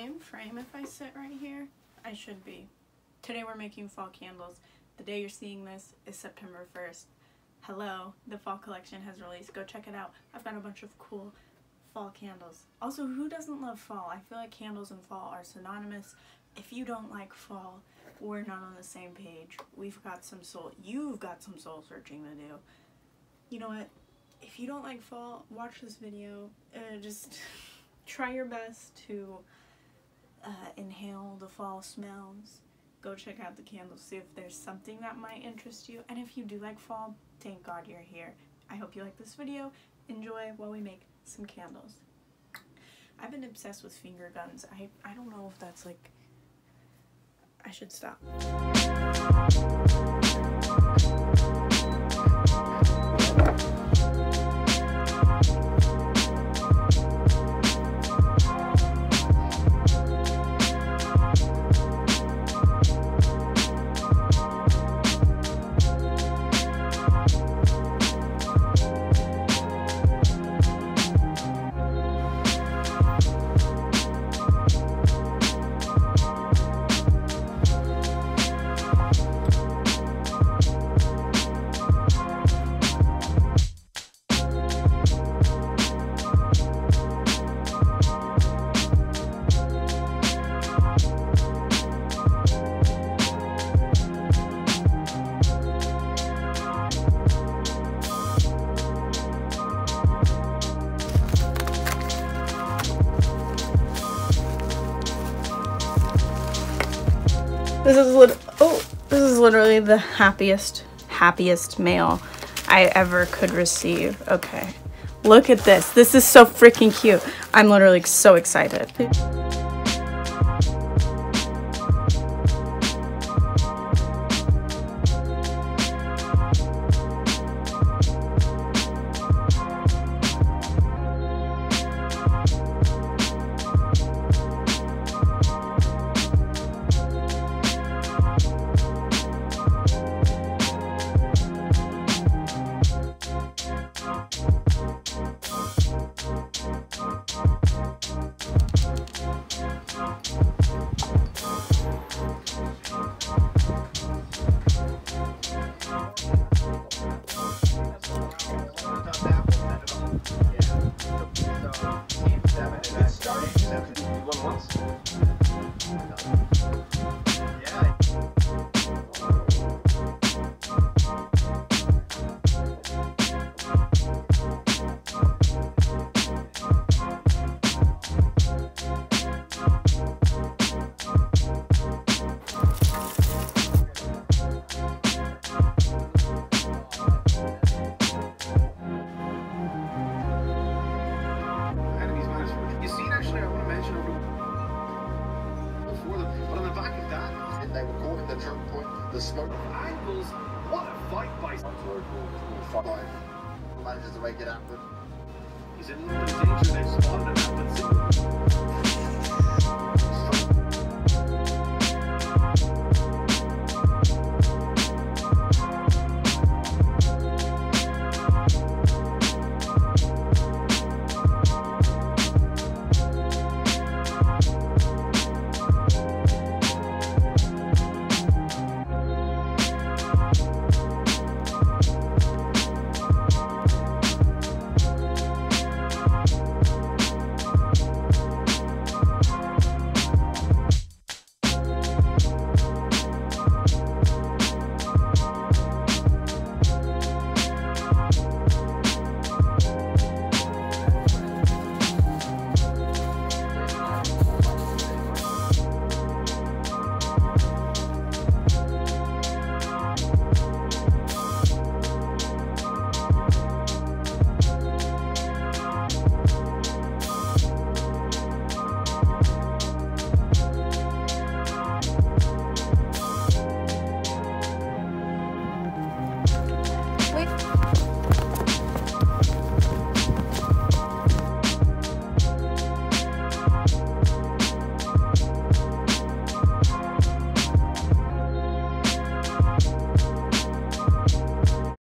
in frame if I sit right here? I should be. Today we're making fall candles. The day you're seeing this is September 1st. Hello, the fall collection has released. Go check it out. I've got a bunch of cool fall candles. Also, who doesn't love fall? I feel like candles and fall are synonymous. If you don't like fall, we're not on the same page. You've got some soul searching to do. You know what? If you don't like fall, watch this video. Just try your best to inhale the fall smells. Go check out the candles, see if there's something that might interest you. And if you do like fall, thank God you're here. I hope you like this video. Enjoy while we make some candles. I've been obsessed with finger guns. I don't know if that's like... I should stop. This is literally the happiest mail I ever could receive. Okay, look at this. This is so freaking cute. I'm literally so excited. They were caught in the choke point. The smoke angles. What a fight by manages to make it happen. He's in a little bit of danger. They've spotted him.